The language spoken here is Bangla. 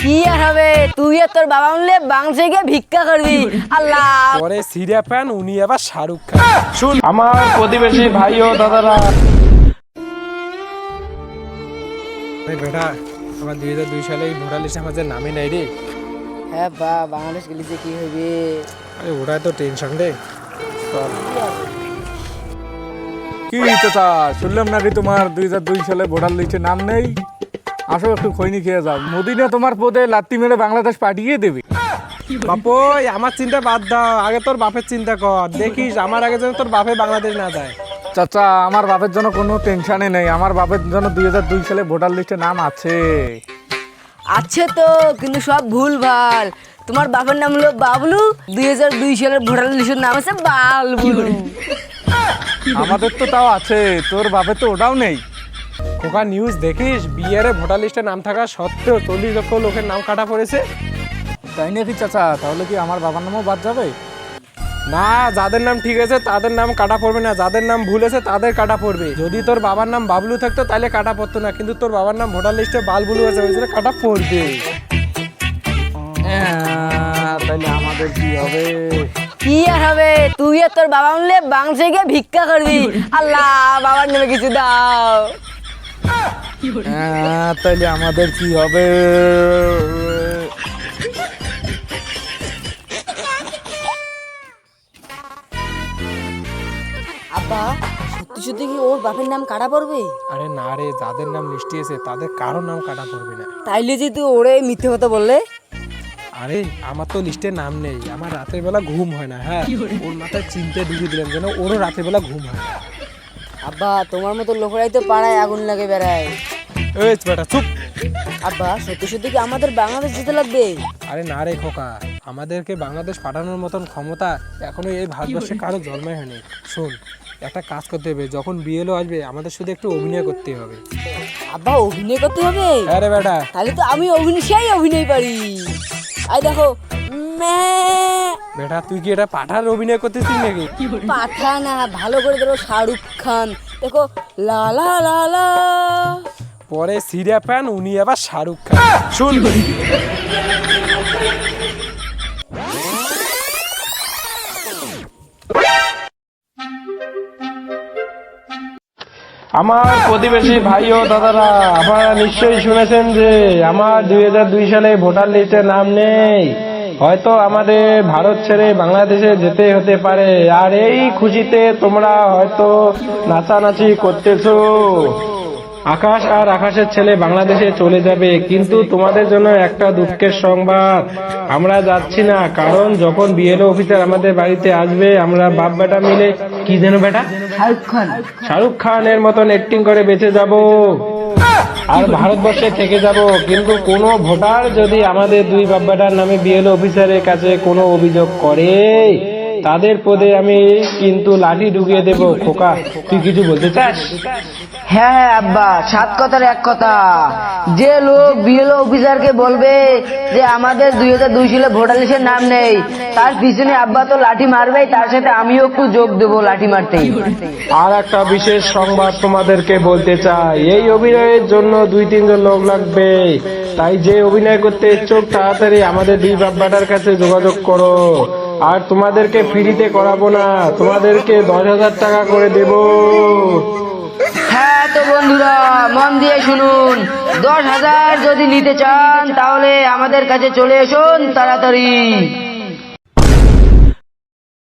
কি আর হবে, তুই আর তোর বাবা মিলে বাংলাদেশে গিয়ে ভিক্ষা করবি। আল্লাহ পরে সিরিয়া প্যান উনি আবার শাহরুখ খান। শুন আমার প্রতিবেশী ভাই ও দাদারা, বেটা আমার 2002 সালে এই ভোটার লিস্টে আমার যে নামে নাই রে। হ্যাঁ বা বাংলাদেশ গেলে যে কি হবে। আরে ওটাই তো টেনশন রে। কি চাচা, শুনলাম নাকি তোমার 2002 সালে ভোটার লিস্টে নাম নেই? আসো একটু খৈনি খেয়ে যাও, মোদিনা তোমার পদে লাত্তি মেরে বাংলাদেশ পাঠিয়ে দেবে। বাপই আমার চিন্তা বাদ দাও, আগে তোর বাপের চিন্তা কর। দেখিস আমার আগে যেন তোর বাপে বাংলাদেশ না যায়। চাচা আমার বাপের জন্য কোনো টেনশনে নেই, আমার বাপের জন্য 2002 সালে ভোটার লিস্টে নাম আছে। আছে তো, কিন্তু সব ভুল ভাল। তোমার বাবার নাম হলো বাবলু, 2002 সালের ভোটার লিস্টের নাম আছে বালবুলু। আমাদের তো তাও আছে, তোর বাপের তো ওটাও নেই। খোকা নিউজ দেখিস, বিয়ারে ভোটার লিস্টে নাম থাকা সত্ত্বেও 40 লক্ষ লোকের নাম কাটা পড়েছে। তাই নাকি চাচা? তাহলে কি আমার বাবার নামও বাদ যাবে? না, যাদের নাম ঠিক আছে তাদের নাম কাটা পড়বে না, যাদের নাম ভুল আছে তাদের কাটা পড়বে। যদি তোর বাবার নাম বাবলু থাকতো তাহলে কাটা পড়তো না, কিন্তু তোর বাবার নাম ভোটার লিস্টে বালবুলু আছে, ওই জন্য কাটা পড়বে। তাহলে আমাদের কি হবে? কি আর হবে, তুই আর তোর বাবা মিলে বাংলাদেশে গিয়ে ভিক্ষা করবি। আল্লাহ বাবার নামে কিছু দাও। তাহলে আমাদের কি হবে? আব্বা সত্যি সত্যি কি ওর বাপের নাম কাটা পড়বে? আরে না রে, যাদের নাম লিস্টে আছে তাদের কারো নাম কাটা পড়বে না। তাইলে যে তুই ওরে মিথ্যে কথা বললে। আরে আমার তো লিস্টে নাম নেই, আমার রাতের বেলা ঘুম হয় না। হ্যাঁ, ওর মাথায় চিন্তা ঢুকিয়ে দিলাম যেন ওরও রাতের বেলা ঘুম হয় না। আব্বা তোমার মতো লোকরাই তো পাড়ায় আগুন লাগে বেড়ায়। এই বেটা চুপ। আব্বা সত্যি সত্যি কি আমাদের বাংলাদেশ যেতে লাগবে? আরে না রে খোকা, আমাদেরকে বাংলাদেশ পাঠানোর মতন ক্ষমতা এখনো এই ভারতবর্ষে কারো জন্মই হয়নি। শোন, একটা কাজ করতে হবে, যখন বিএলও আসবে আমাদের শুধু একটু অভিনয় করতে হবে। আব্বা অভিনয় করতে হবে? আরে বেটা, তাহলে তো আমি অভিনয় পারি। আই দেখো বেটা তুই কি এটা পাঠার অভিনয় করতেছিস নাকি? পাঠা না, ভালো করে ধরো শাহরুখ খান। দেখো লা লা লা লা। পরে সিরিয়া প্যান উনি আবার শাহরুখ খান। শুন আমার প্রতিবেশী ভাই ও দাদারা, আপনারা নিশ্চয়ই শুনেছেন যে আমার 2002 সালে ভোটার লিস্টে নাম নেই। হয়তো আমাদের ভারত ছেড়ে বাংলাদেশে যেতে হতে পারে, আর এই খুশিতে তোমরা হয়তো নাচানাচি করতেছো। আকাশ আর আকাশের ছেলে বাংলাদেশে চলে যাবে, কিন্তু তোমাদের জন্য একটা দুঃখের সংবাদ, আমরা যাচ্ছি না। কারণ যখন বিএলও অফিসার আমাদের বাড়িতে আসবে, আমরা বাপ বেটা মিলে, কি যেন বেটা, শাহরুখ খানের মতন অ্যাক্টিং করে বেঁচে যাব আর ভারতবর্ষে থেকে যাব। কিন্তু কোনো ভোটার যদি আমাদের দুই বাপ বেটার নামে বিএলও অফিসারের কাছে কোনো অভিযোগ করে, তাদের পদে আমি কিন্তু লাঠি ঢুকিয়ে দেব। খোকা তুই কিছু বলতে চাস? হ্যাঁ হ্যাঁ আব্বা, 7 কথার এক কথা। যে লোক বিএলও অফিসারকে বলবে যে আমাদের 2002 সালে ভোটার লিস্টের নাম নেই, তার পিছনে আব্বা তো লাঠি মারবেই, তার সাথে আমিও একটু যোগ দেবো লাঠি মারতে। আর একটা বিশেষ সংবাদ তোমাদেরকে বলতে চাই, এই অভিনয়ের জন্য 2-3 জন লোক লাগবে। তাই যে অভিনয় করতে ইচ্ছুক তাড়াতাড়ি আমাদের দুই বাপ্পাটার কাছে যোগাযোগ করো। আর তোমাদেরকে ফ্রিতে করাবো না, তোমাদেরকে 10,000 টাকা করে দেব। হ্যাঁ তো বন্ধুরা মন দিয়ে শুনুন, 10,000 যদি নিতে চান তাহলে আমাদের কাছে চলে আসুন তাড়াতাড়ি।